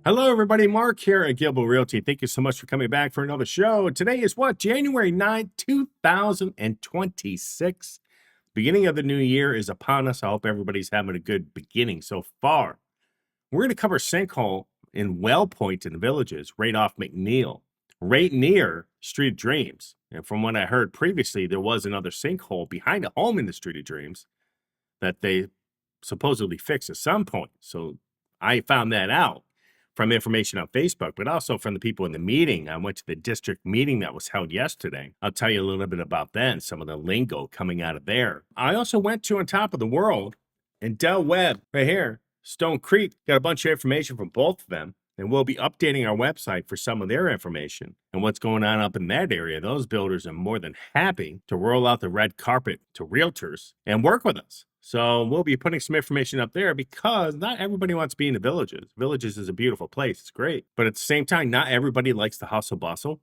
Hello, everybody. Mark here at Gilbo Realty. Thank you so much for coming back for another show. Today is what? January 9th, 2026. Beginning of the new year is upon us. I hope everybody's having a good beginning so far. We're going to cover Sinkhole in WellPoint in the Villages, right off McNeil, right near Street of Dreams. And from what I heard previously, there was another sinkhole behind a home in the Street of Dreams that they supposedly fixed at some point. So I found that out from information on Facebook, but also from the people in the meeting. I went to the district meeting that was held yesterday. I'll tell you a little bit about that and some of the lingo coming out of there. I also went to On Top of the World and Del Webb right here, Stone Creek. Got a bunch of information from both of them. And we'll be updating our website for some of their information and what's going on up in that area. Those builders are more than happy to roll out the red carpet to realtors and work with us. So we'll be putting some information up there because not everybody wants to be in the Villages. Villages is a beautiful place. It's great. But at the same time, not everybody likes the hustle bustle.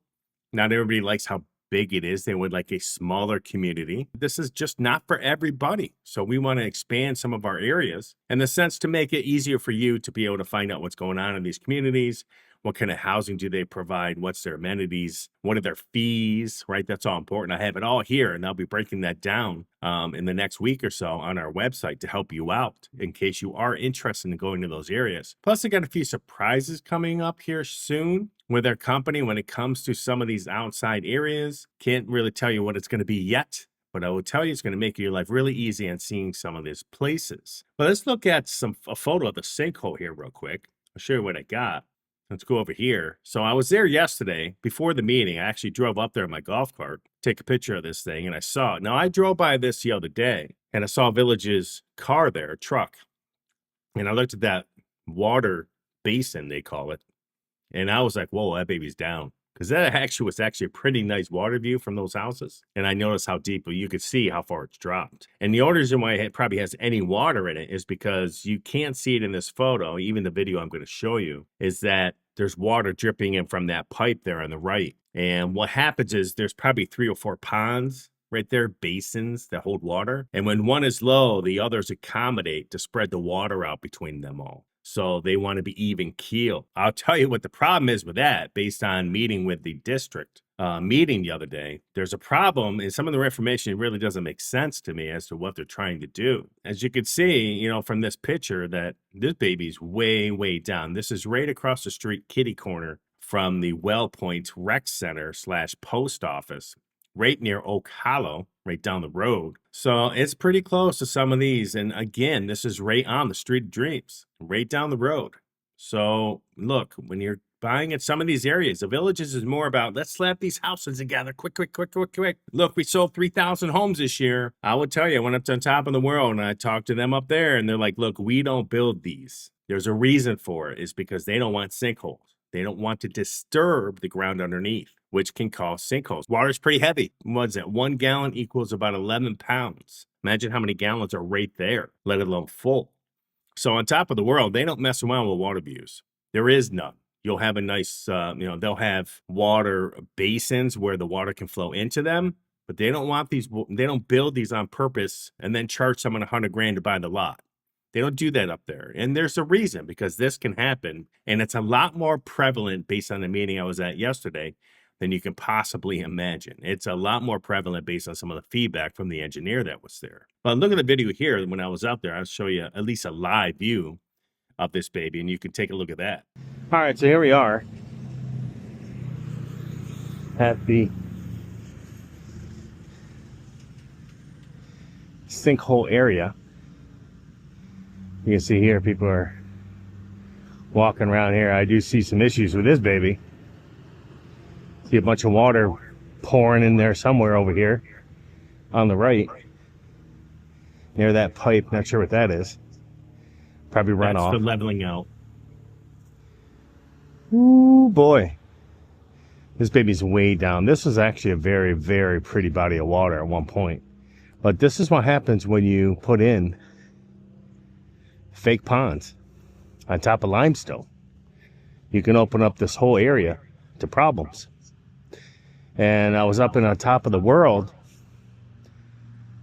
Not everybody likes how big it is. They would like a smaller community. This is just not for everybody. So we want to expand some of our areas in the sense to make it easier for you to be able to find out what's going on in these communities. What kind of housing do they provide? What's their amenities? What are their fees? Right? That's all important. I have it all here, and I'll be breaking that down in the next week or so on our website to help you out in case you are interested in going to those areas. Plus, I got a few surprises coming up here soon with our company when it comes to some of these outside areas. Can't really tell you what it's going to be yet, but I will tell you it's going to make your life really easy on seeing some of these places. But let's look at a photo of the sinkhole here real quick. I'll show you what I got. Let's go over here. So I was there yesterday before the meeting. I actually drove up there in my golf cart, take a picture of this thing, and I saw it. Now, I drove by this the other day, and I saw Village's car there, truck. And I looked at that water basin, they call it. And I was like, whoa, that baby's down. Because that was actually a pretty nice water view from those houses. And I noticed how deep, you could see how far it's dropped. And the only reason why it probably has any water in it is because you can't see it in this photo, even the video I'm going to show you, is that there's water dripping in from that pipe there on the right. And what happens is there's probably 3 or 4 ponds right there, basins that hold water. And when one is low, the others accommodate to spread the water out between them all. So they want to be even keel. I'll tell you what the problem is with that based on meeting with the district meeting the other day. There's a problem, and some of the information really doesn't make sense to me as to what they're trying to do. As you can see, from this picture, that this baby's way, way down. This is right across the street, kitty corner from the WellPoint Rec Center / post office, right near Oak Hollow, right down the road. So it's pretty close to some of these. And again, this is right on the Street of Dreams, right down the road. So look, when you're buying in some of these areas, the Villages is more about, let's slap these houses together quick. Look, we sold 3,000 homes this year. I would tell you, I went up to On Top of the World and I talked to them up there and they're like, look, we don't build these. There's a reason for it. It's because they don't want sinkholes. They don't want to disturb the ground underneath, which can cause sinkholes. Water's pretty heavy. What's that? 1 gallon equals about 11 pounds. Imagine how many gallons are right there, let alone full. So On Top of the World, they don't mess around with water views. There is none. You'll have a nice, they'll have water basins where the water can flow into them, but they don't want these. They don't build these on purpose and then charge someone $100,000 to buy the lot. They don't do that up there. And there's a reason, because this can happen. And it's a lot more prevalent based on the meeting I was at yesterday than you can possibly imagine. It's a lot more prevalent based on some of the feedback from the engineer that was there. But look at the video here. When I was out there, I'll show you at least a live view of this baby, and you can take a look at that. All right, so here we are at the sinkhole area. You can see here people are walking around here. I do see some issues with this baby. See a bunch of water pouring in there somewhere over here on the right near that pipe. Not sure what that is. Probably runoff. That's the leveling out. Ooh boy, this baby's way down. This was actually a very, very pretty body of water at one point, but this is what happens when you put in fake ponds on top of limestone. You can open up this whole area to problems. And I was up in On Top of the World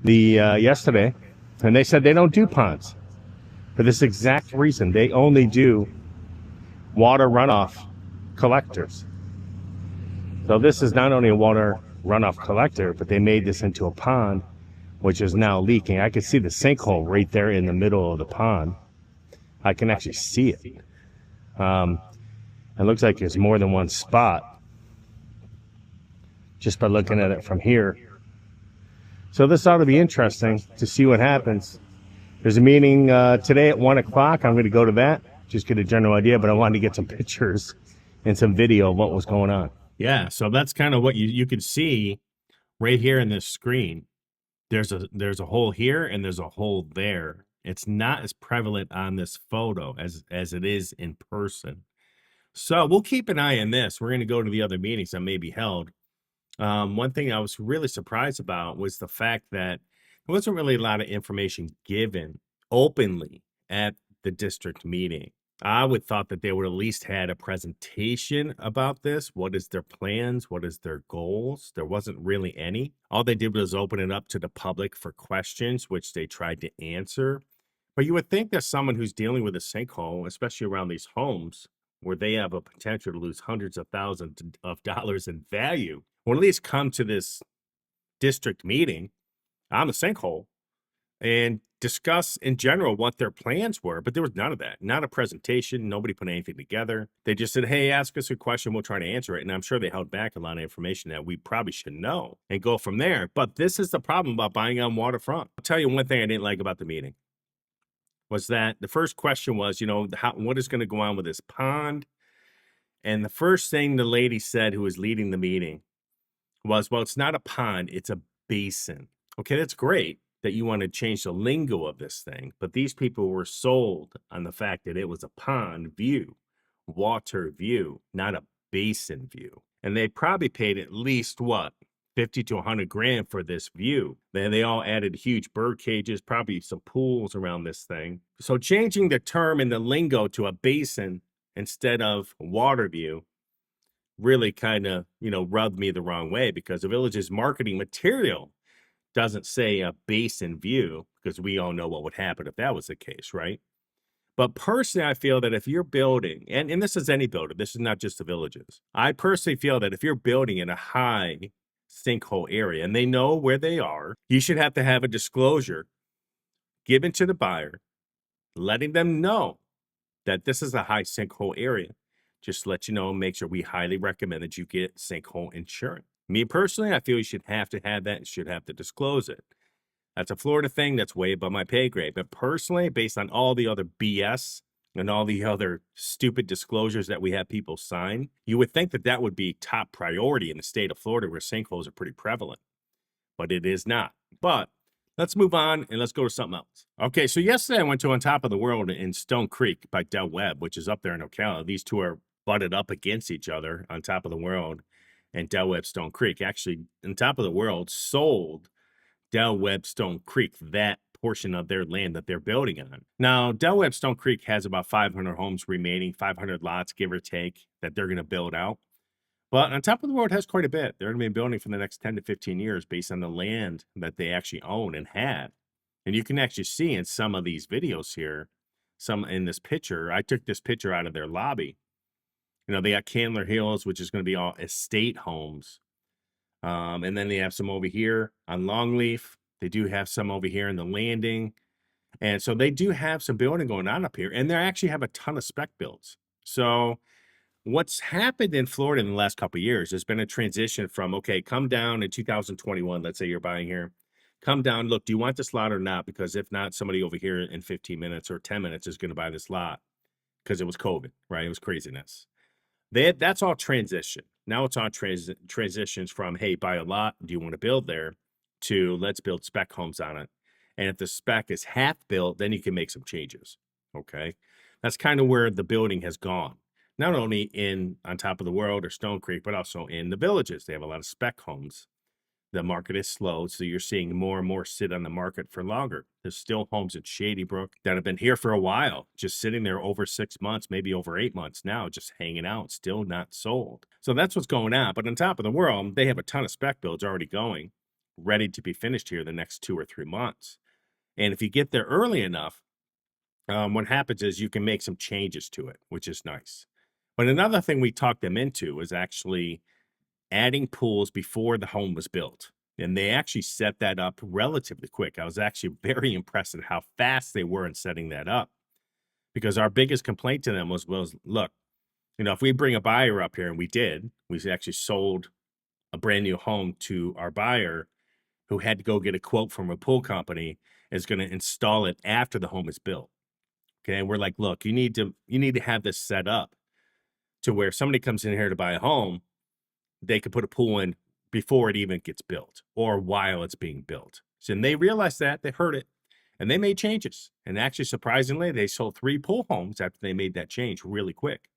yesterday, and they said they don't do ponds for this exact reason. They only do water runoff collectors. So this is not only a water runoff collector, but they made this into a pond, which is now leaking. I can see the sinkhole right there in the middle of the pond. I can actually see it. It looks like there's more than one spot just by looking at it from here. So this ought to be interesting to see what happens. There's a meeting today at 1 o'clock. I'm going to go to that, just get a general idea, but I wanted to get some pictures and some video of what was going on. Yeah, so that's kind of what you can see right here in this screen. There's a hole here and there's a hole there. It's not as prevalent on this photo as it is in person. So we'll keep an eye on this. We're going to go to the other meetings that may be held. One thing I was really surprised about was the fact that there wasn't really a lot of information given openly at the district meeting. I would thought that they would at least had a presentation about this. What is their plans? What is their goals? There wasn't really any. All they did was open it up to the public for questions, which they tried to answer. But you would think that someone who's dealing with a sinkhole, especially around these homes, where they have a potential to lose hundreds of thousands of dollars in value, or at least come to this district meeting on the sinkhole and discuss in general what their plans were. But there was none of that, not a presentation. Nobody put anything together. They just said, hey, ask us a question. We'll try to answer it. And I'm sure they held back a lot of information that we probably should know and go from there. But this is the problem about buying on waterfront. I'll tell you one thing I didn't like about the meeting was that the first question was, what is going to go on with this pond? And the first thing the lady said, who was leading the meeting, was, well, it's not a pond, it's a basin. Okay, that's great that you want to change the lingo of this thing, but these people were sold on the fact that it was a pond view, water view, not a basin view. And they probably paid at least, 50 to 100 grand for this view. Then they all added huge bird cages, probably some pools around this thing. So changing the term in the lingo to a basin instead of water view really kind of, rubbed me the wrong way, because the village's marketing material doesn't say a basin view, because we all know what would happen if that was the case, right? But personally, I feel that if you're building, and this is any builder, this is not just the villages. I personally feel that if you're building in a high sinkhole area and they know where they are, you should have to have a disclosure given to the buyer, letting them know that this is a high sinkhole area. Just to let you know, make sure we highly recommend that you get sinkhole insurance. Me personally, I feel you should have to have that and should have to disclose it. That's a Florida thing that's way above my pay grade. But personally, based on all the other BS and all the other stupid disclosures that we have people sign, you would think that that would be top priority in the state of Florida, where sinkholes are pretty prevalent. But it is not. But let's move on and let's go to something else. Okay, so yesterday I went to On Top of the World in Stone Creek by Webb, which is up there in Ocala. These two are butted up against each other, On Top of the World and Webb Stone Creek. Actually, On Top of the World sold Webb Stone Creek that portion of their land that they're building on. Now, Webb Stone Creek has about 500 homes remaining, 500 lots, give or take, that they're going to build out. But On Top of the World has quite a bit. They're going to be building for the next 10 to 15 years based on the land that they actually own and have. And you can actually see in some of these videos here, some in this picture, I took this picture out of their lobby. They got Candler Hills, which is going to be all estate homes. And then they have some over here on Longleaf. They do have some over here in the landing. And so they do have some building going on up here. And they actually have a ton of spec builds. So what's happened in Florida in the last couple of years, there's been a transition from, okay, come down in 2021. Let's say you're buying here. Come down, look, do you want this lot or not? Because if not, somebody over here in 15 minutes or 10 minutes is going to buy this lot, because it was COVID, right? It was craziness. That's all transition. Now it's on transitions from, hey, buy a lot, do you want to build there, to let's build spec homes on it. And if the spec is half built, then you can make some changes. Okay. That's kind of where the building has gone. Not only On Top of the World or Stone Creek, but also in the villages. They have a lot of spec homes. The market is slow, so you're seeing more and more sit on the market for longer. There's still homes at Shady Brook that have been here for a while, just sitting there over 6 months, maybe over 8 months now, just hanging out, still not sold. So that's what's going on. But On Top of the World, they have a ton of spec builds already going, ready to be finished here the next 2 or 3 months. And if you get there early enough, what happens is you can make some changes to it, which is nice. But another thing we talked them into was actually adding pools before the home was built. And they actually set that up relatively quick. I was actually very impressed at how fast they were in setting that up, because our biggest complaint to them was look, if we bring a buyer up here, and we did, we actually sold a brand new home to our buyer who had to go get a quote from a pool company, is going to install it after the home is built. Okay. And we're like, look, you need to have this set up to where somebody comes in here to buy a home, they could put a pool in before it even gets built or while it's being built. So, and they realized that, they heard it, and they made changes. And actually, surprisingly, they sold 3 pool homes after they made that change really quick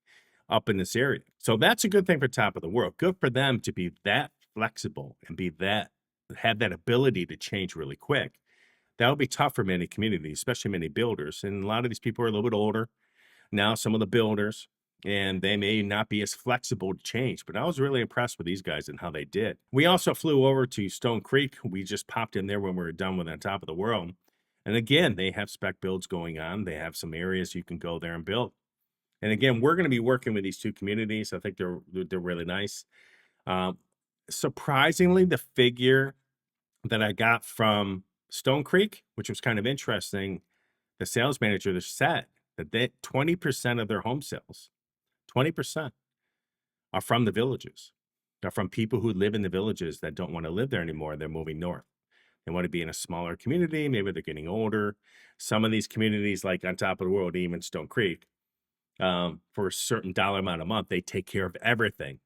up in this area. So that's a good thing for top of the world. Good for them to be that flexible and have that ability to change really quick. That would be tough for many communities, especially many builders. And a lot of these people are a little bit older now, some of the builders, and they may not be as flexible to change. But I was really impressed with these guys and how they did. We also flew over to Stone Creek. We just popped in there when we were done with On Top of the World. And again, they have spec builds going on. They have some areas you can go there and build. And again, we're going to be working with these 2 communities. I think they're really nice. Surprisingly, the figure that I got from Stone Creek, which was kind of interesting, the sales manager there said that 20% of their home sales, 20% are from the villages. They're from people who live in the villages that don't want to live there anymore. They're moving north. They want to be in a smaller community. Maybe they're getting older. Some of these communities, like On Top of the World, even Stone Creek, for a certain dollar amount a month, they take care of everything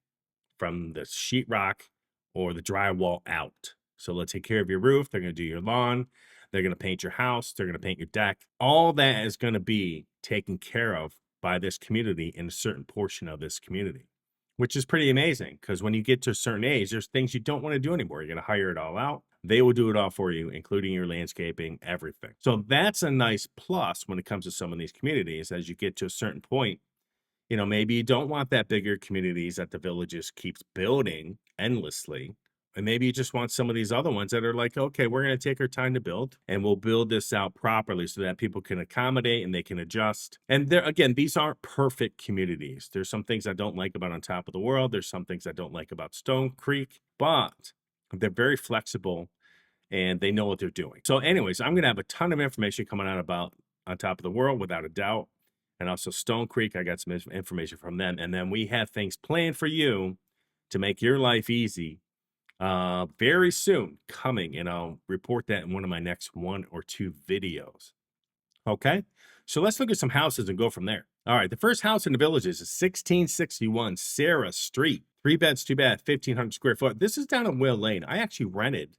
from the sheetrock or the drywall out. So they'll take care of your roof. They're going to do your lawn. They're going to paint your house. They're going to paint your deck. All that is going to be taken care of by this community in a certain portion of this community, which is pretty amazing, because when you get to a certain age, there's things you don't want to do anymore. You're going to hire it all out. They will do it all for you, including your landscaping, everything. So that's a nice plus when it comes to some of these communities. As you get to a certain point, maybe you don't want that bigger communities that the villages keeps building endlessly. And maybe you just want some of these other ones that are like, okay, we're going to take our time to build, and we'll build this out properly so that people can accommodate and they can adjust. And there, again, these aren't perfect communities. There's some things I don't like about On Top of the World. There's some things I don't like about Stone Creek, but they're very flexible and they know what they're doing. So anyways, I'm going to have a ton of information coming out about On Top of the World, without a doubt. And also Stone Creek, I got some information from them. And then we have things planned for you to make your life easy very soon coming. And I'll report that in one of my next 1 or 2 videos. Okay, so let's look at some houses and go from there. All right, the first house in the Villages is 1661 Sarah Street. 3 beds, 2 bath, 1,500 square foot. This is down in Will Lane. I actually rented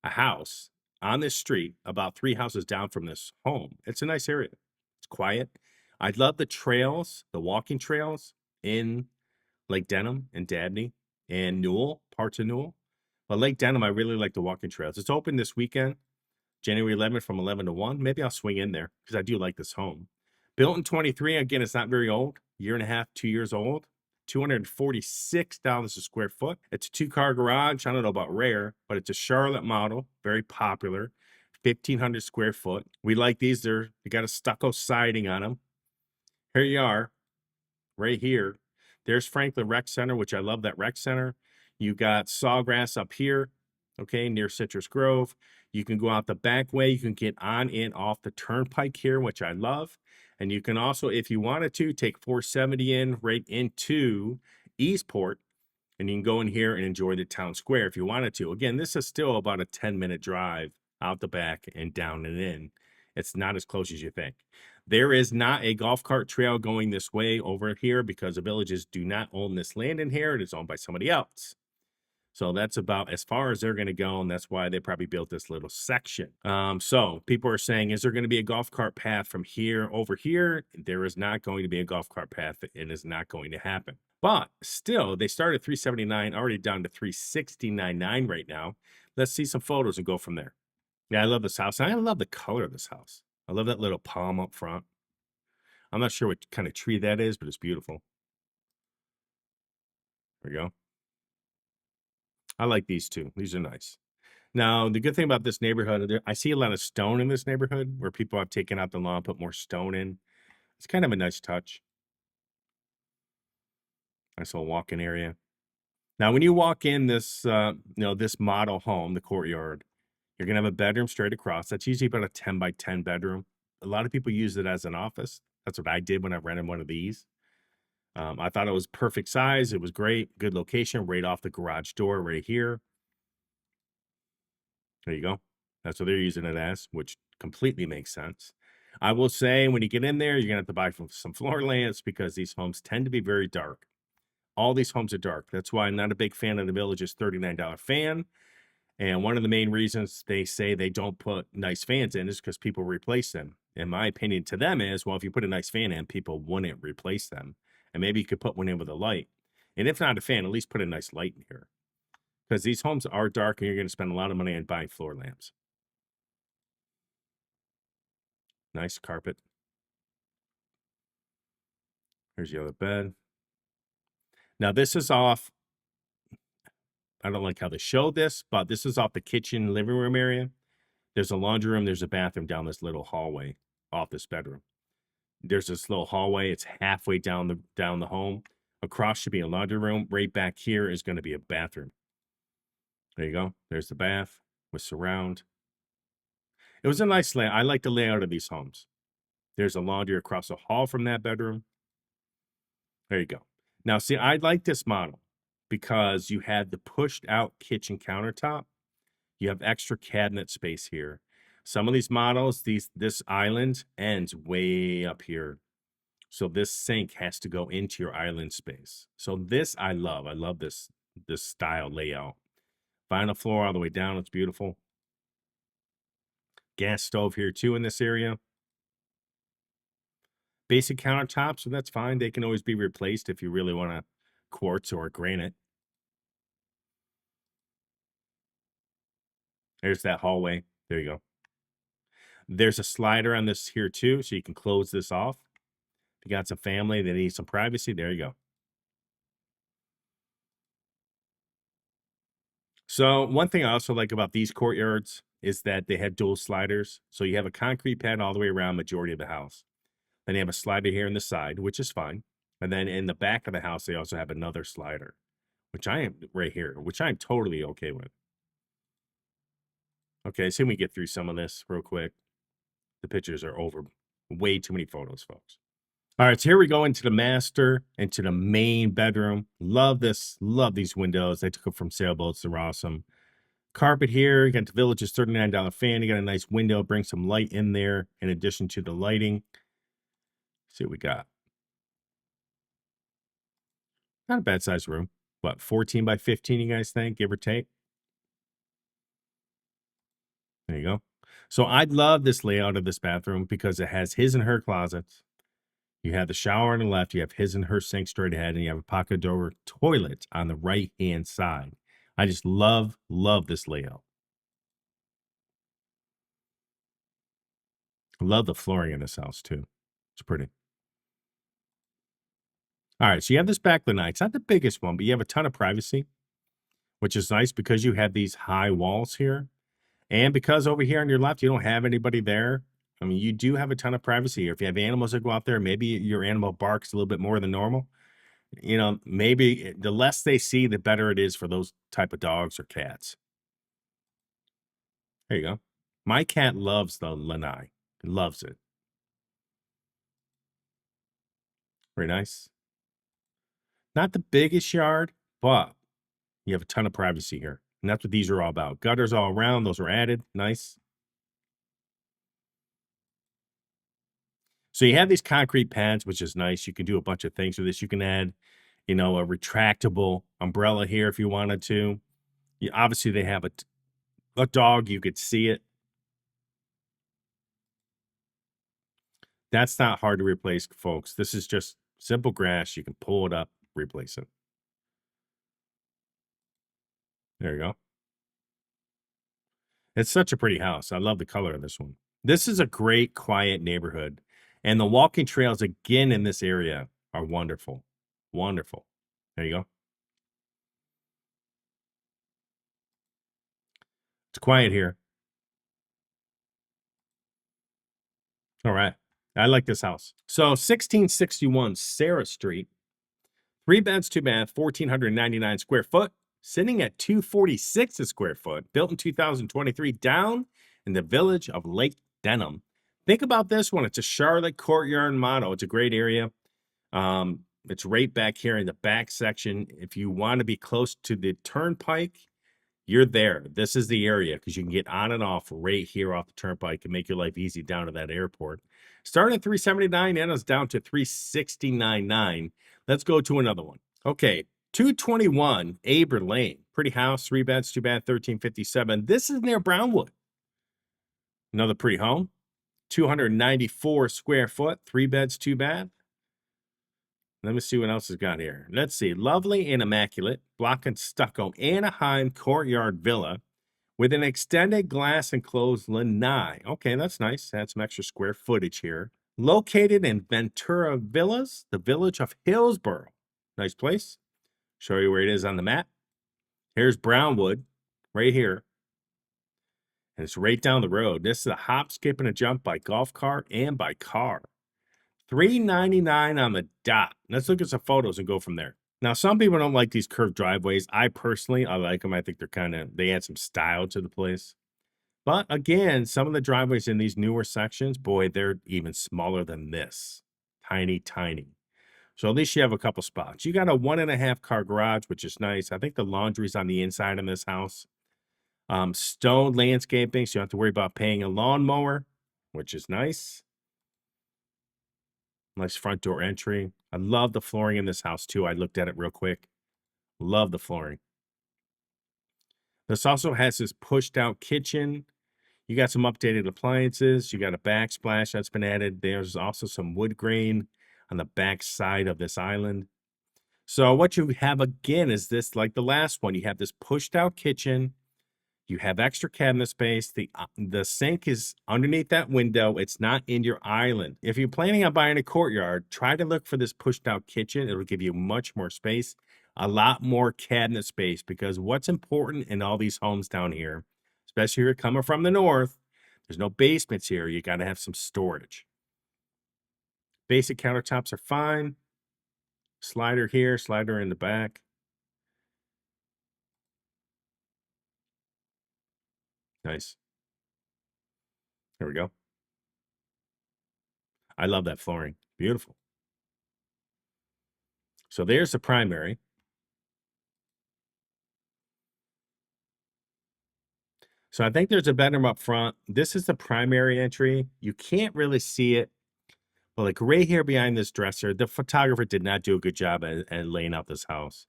a house on this street about 3 houses down from this home. It's a nice area. It's quiet. I love the trails, the walking trails in Lake Denham and Dabney and Newell, parts of Newell. But Lake Denham, I really like the walking trails. It's open this weekend, January 11th from 11 to 1. Maybe I'll swing in there because I do like this home. Built in 23. Again, it's not very old. 1.5, 2 years old. $246 a square foot. It's a 2-car garage. I don't know about rare, but it's a Charlotte model. Very popular. 1,500 square foot. We like these. They got a stucco siding on them. Here you are, right here. There's Franklin Rec Center, which I love that rec center. You got Sawgrass up here, okay, near Citrus Grove. You can go out the back way. You can get on and off the turnpike here, which I love. And you can also, if you wanted to, take 470 in right into Eastport, and you can go in here and enjoy the town square if you wanted to. Again, this is still about a 10-minute drive out the back and down and in. It's not as close as you think. There is not a golf cart trail going this way over here because the Villages do not own this land in here. It is owned by somebody else. So that's about as far as they're going to go, and that's why they probably built this little section. So people are saying, is there going to be a golf cart path from here over here? There is not going to be a golf cart path. It is not going to happen. But still, they started at 379, already down to 369.9 right now. Let's see some photos and go from there. Yeah, I love this house. And I love the color of this house. I love that little palm up front. I'm not sure what kind of tree that is, but it's beautiful. There we go. I like these two. These are nice. Now, the good thing about this neighborhood, I see a lot of stone in this neighborhood where people have taken out the lawn, put more stone in. It's kind of a nice touch. Nice little walk-in area. Now, when you walk in this, this model home, the courtyard, you're gonna have a bedroom straight across. That's usually about a 10 by 10 bedroom. A lot of people use it as an office. That's what I did when I rented one of these. I thought it was perfect size. It was great, good location, right off the garage door, right here. There you go. That's what they're using it as, which completely makes sense. I will say, when you get in there, you're gonna have to buy some floor lamps because these homes tend to be very dark. All these homes are dark. That's why I'm not a big fan of the Village's $39 fan. And one of the main reasons they say they don't put nice fans in is because people replace them. In my opinion, to them is, well, if you put a nice fan in, people wouldn't replace them. And maybe you could put one in with a light. And if not a fan, at least put a nice light in here. Because these homes are dark and you're going to spend a lot of money on buying floor lamps. Nice carpet. Here's the other bed. Now, this is off. I don't like how they showed this, but this is off the kitchen living room area. There's a laundry room. There's a bathroom down this little hallway off this bedroom. There's this little hallway. It's halfway down the home. Across should be a laundry room. Right back here is going to be a bathroom. There you go. There's the bath with surround. It was a nice layout. I like the layout of these homes. There's a laundry across the hall from that bedroom. There you go. Now, see, I like this model because you had the pushed out kitchen countertop. You have extra cabinet space here. Some of these models, this island ends way up here. So this sink has to go into your island space. So this I love. I love this style layout. Vinyl floor all the way down. It's beautiful. Gas stove here too in this area. Basic countertops, so that's fine. They can always be replaced if you really want a quartz or a granite. There's that hallway. There you go. There's a slider on this here too, so you can close this off. If you got some family that needs some privacy, there you go. So one thing I also like about these courtyards is that they have dual sliders. So you have a concrete pad all the way around majority of the house. Then you have a slider here on the side, which is fine. And then in the back of the house, they also have another slider, which I am right here, which I'm totally okay with. Okay, so we get through some of this real quick. The pictures are over. Way too many photos, folks. All right, so here we go into the master, into the main bedroom. Love this. Love these windows. I took them from sailboats. They're awesome. Carpet here. You got the Village's $39 fan. You got a nice window. Bring some light in there in addition to the lighting. Let's see what we got. Not a bad size room. What, 14 by 15, you guys think, give or take? There you go. So I love this layout of this bathroom because it has his and her closets. You have the shower on the left. You have his and her sink straight ahead. And you have a pocket door toilet on the right-hand side. I just love this layout. Love the flooring in this house, too. It's pretty. All right, so you have this back lanai. It's not the biggest one, but you have a ton of privacy, which is nice because you have these high walls here. And because over here on your left, you don't have anybody there. I mean, you do have a ton of privacy here. If you have animals that go out there, maybe your animal barks a little bit more than normal. You know, maybe the less they see, the better it is for those type of dogs or cats. There you go. My cat loves the lanai. Loves it. Very nice. Not the biggest yard, but you have a ton of privacy here. And that's what these are all about. Gutters all around. Those are added. Nice. So you have these concrete pads, which is nice. You can do a bunch of things with this. You can add, a retractable umbrella here if you wanted to. Obviously, they have a dog. You could see it. That's not hard to replace, folks. This is just simple grass. You can pull it up, replace it. There you go. It's such a pretty house. I love the color of this one. This is a great, quiet neighborhood. And the walking trails, again, in this area are wonderful. Wonderful. There you go. It's quiet here. All right. I like this house. So 1661 Sarah Street, 3 beds, 2 bath, 1,499 square foot, sitting at 246 a square foot, built in 2023, down in the village of Lake Denham. Think about this one. It's a Charlotte courtyard model. It's a great area. It's right back here in the back section. If you want to be close to the turnpike, you're there. This is the area because you can get on and off right here off the turnpike and make your life easy down to that airport. Starting at $379, and it's down to $369.9. Let's go to another one. Okay, 221 Aber Lane. Pretty house, 3 beds, 2 bath, 1357. This is near Brownwood. Another pretty home. 294 square foot, 3 beds, 2 bath. Let me see what else it's got here. Let's see. Lovely and immaculate, block and stucco Anaheim courtyard villa with an extended glass enclosed lanai. Okay, that's nice. That's some extra square footage here. Located in Ventura Villas, the village of Hillsborough. Nice place. Show you where it is on the map. Here's Brownwood, right here. And it's right down the road. This is a hop, skip, and a jump by golf cart and by car. $399 on the dot. Let's look at some photos and go from there. Now, some people don't like these curved driveways. I like them. I think they add some style to the place. But again, some of the driveways in these newer sections, boy, they're even smaller than this. Tiny, tiny. So at least you have a couple spots. You got a 1.5 car garage, which is nice. I think the laundry's on the inside of this house. Stone landscaping, so you don't have to worry about paying a lawnmower, which is nice. Nice front door entry. I love the flooring in this house too. I looked at it real quick. Love the flooring. This also has this pushed out kitchen. You got some updated appliances. You got a backsplash that's been added. There's also some wood grain on the back side of this island. So what you have again is this, like the last one, you have this pushed out kitchen. You have extra cabinet space. The sink is underneath that window. It's not in your island. If you're planning on buying a courtyard, try to look for this pushed out kitchen. It'll give you much more space, a lot more cabinet space, because what's important in all these homes down here, especially if you're coming from the north, there's no basements here. You got to have some storage. Basic countertops are fine. Slider here, slider in the back. Nice. There we go. I love that flooring. Beautiful. So there's the primary. So I think there's a bedroom up front. This is the primary entry. You can't really see it. But like right here behind this dresser, the photographer did not do a good job at laying out this house.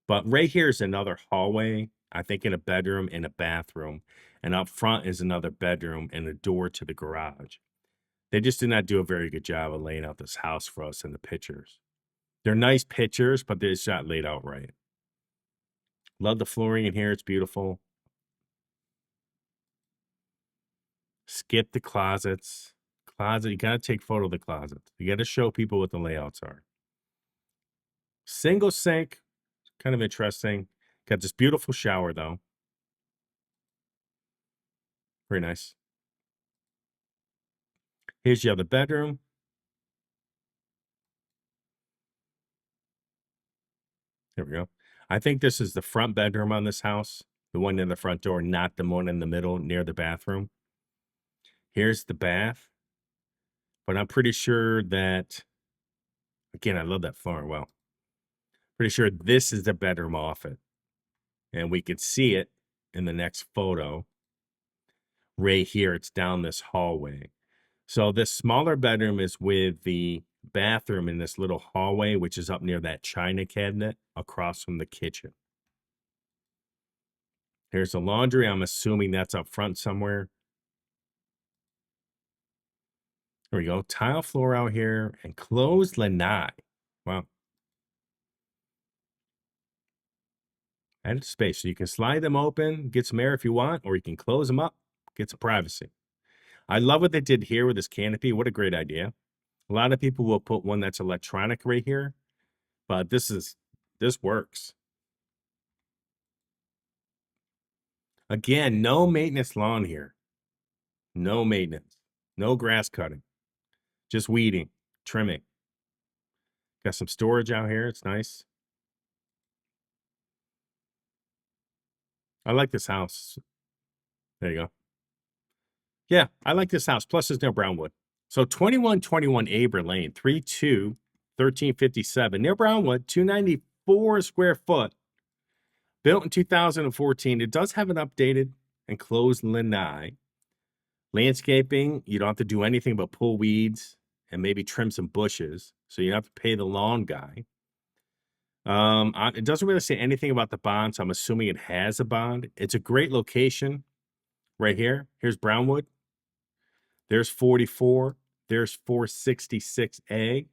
But right here is another hallway, I think in a bedroom and a bathroom. And up front is another bedroom and a door to the garage. They just did not do a very good job of laying out this house for us in the pictures. They're nice pictures, but they're just not laid out right. Love the flooring in here. It's beautiful. Skip the closets. You got to take photo of the closets. You got to show people what the layouts are. Single sink. Kind of interesting. Got this beautiful shower, though. Very nice. Here's the other bedroom. There we go. I think this is the front bedroom on this house. The one in the front door, not the one in the middle near the bathroom. Here's the bath. But I'm pretty sure that, again, I love that flooring. Well, pretty sure this is the bedroom off it. And we can see it in the next photo. Right here, it's down this hallway. So this smaller bedroom is with the bathroom in this little hallway, which is up near that china cabinet across from the kitchen. Here's the laundry. I'm assuming that's up front somewhere. There we go. Tile floor out here and closed lanai. Wow. Added space. So you can slide them open, get some air if you want, or you can close them up, get some privacy. I love what they did here with this canopy. What a great idea. A lot of people will put one that's electronic right here, but this works. Again, no maintenance lawn here. No maintenance. No grass cutting. Just weeding, trimming. Got some storage out here. It's nice. I like this house. There you go. Yeah, I like this house. Plus, there's no brownwood. So 2121 Aber Lane, 1357. Near Brownwood, 294 square foot. Built in 2014. It does have an updated and closed lanai. Landscaping, you don't have to do anything but pull weeds and maybe trim some bushes. So you don't have to pay the lawn guy. It doesn't really say anything about the bond, so I'm assuming it has a bond. It's a great location right here. Here's Brownwood. There's 44. There's 466A.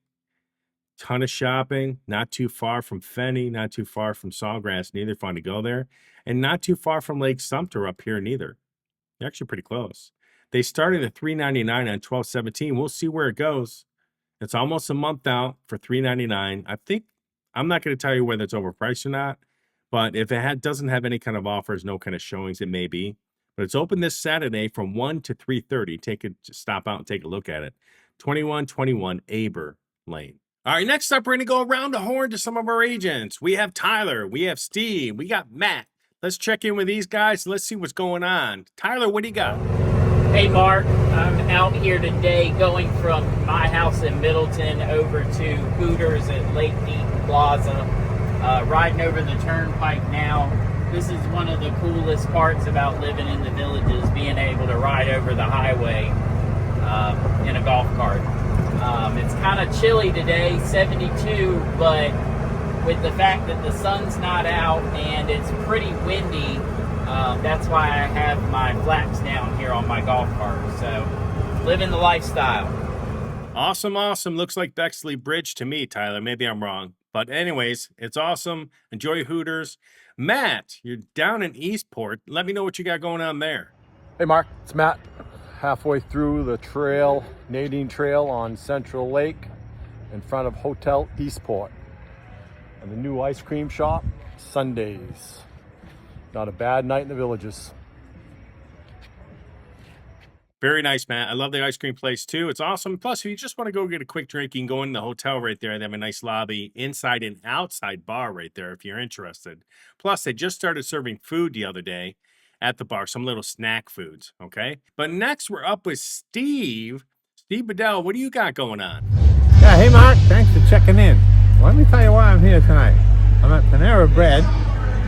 Ton of shopping. Not too far from Fenny. Not too far from Sawgrass. Neither fun to go there. And not too far from Lake Sumter up here neither. They're actually pretty close. They started at $399 on 12/17. We'll see where it goes. It's almost a month out for $399. I think I'm not going to tell you whether it's overpriced or not, but if it doesn't have any kind of offers, no kind of showings, it may be. But it's open this Saturday from 1 to 3:30. Stop out and take a look at it. 2121 Aber Lane. All right, next up, we're going to go around the horn to some of our agents. We have Tyler, we have Steve, we got Matt. Let's check in with these guys. Let's see what's going on. Tyler, what do you got? Hey, Mark. I'm out here today going from my house in Middleton over to Hooters at Lake Eaton Plaza. Riding over the turnpike now. This is one of the coolest parts about living in the villages, being able to ride over the highway in a golf cart. It's kind of chilly today, 72, but with the fact that the sun's not out and it's pretty windy, that's why I have my flaps down here on my golf cart. So, living the lifestyle. Awesome, awesome. Looks like Bexley Bridge to me, Tyler. Maybe I'm wrong. But anyways, it's awesome. Enjoy Hooters. Matt, you're down in Eastport. Let me know what you got going on there. Hey Mark, it's Matt. Halfway through the trail, Nadine Trail on Central Lake in front of Hotel Eastport. And the new ice cream shop, Sundays. Not a bad night in the villages. Very nice, Matt. I love the ice cream place too. It's awesome. Plus, if you just want to go get a quick drink, you can go in the hotel right there. They have a nice lobby, inside and outside bar right there if you're interested. Plus, they just started serving food the other day at the bar, some little snack foods, okay? But next, we're up with Steve. Steve Bedell, what do you got going on? Yeah, hey Mark, thanks for checking in. Let me tell you why I'm here tonight. I'm at Panera Bread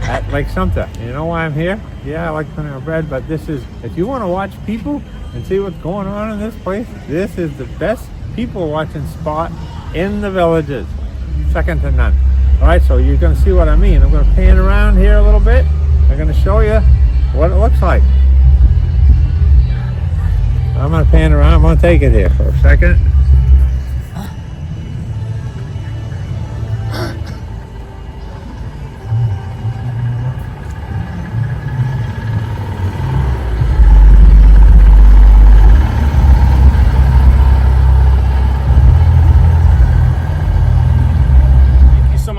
at Lake Sumter. You know why I'm here? Yeah, I like Panera Bread, but this is, if you want to watch people and see what's going on in this place, this is the best people watching spot in the villages. Second to none. All right, so you're going to see what I mean. I'm going to pan around here a little bit. I'm going to show you what it looks like. I'm going to pan around. I'm going to take it here for a second.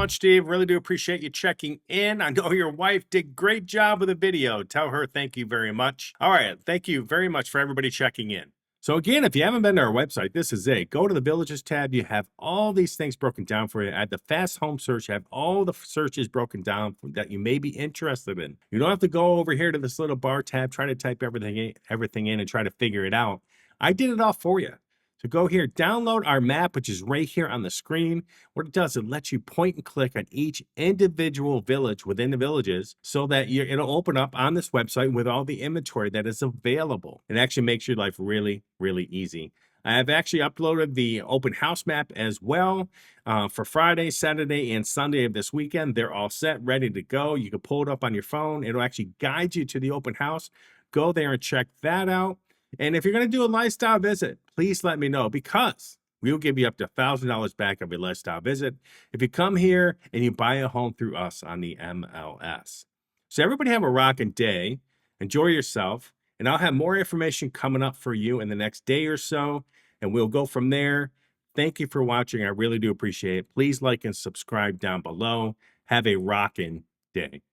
Steve, really do appreciate you checking in. I know your wife did great job with the video. Tell her thank you very much. All right, thank you very much for everybody checking in. So again, if you haven't been to our website, this is it. Go to the Villages tab. You have all these things broken down for you. At the fast home search, you have all the searches broken down that you may be interested in. You don't have to go over here to this little bar tab, try to type everything in and try to figure it out. I did it all for you. So go here, download our map, which is right here on the screen. What it does, it lets you point and click on each individual village within the villages so that it'll open up on this website with all the inventory that is available. It actually makes your life really, really easy. I have actually uploaded the open house map as well for Friday, Saturday, and Sunday of this weekend. They're all set, ready to go. You can pull it up on your phone. It'll actually guide you to the open house. Go there and check that out. And if you're going to do a lifestyle visit, please let me know because we'll give you up to $1,000 back of your lifestyle visit if you come here and you buy a home through us on the MLS. So everybody have a rocking day. Enjoy yourself. And I'll have more information coming up for you in the next day or so. And we'll go from there. Thank you for watching. I really do appreciate it. Please like and subscribe down below. Have a rocking day.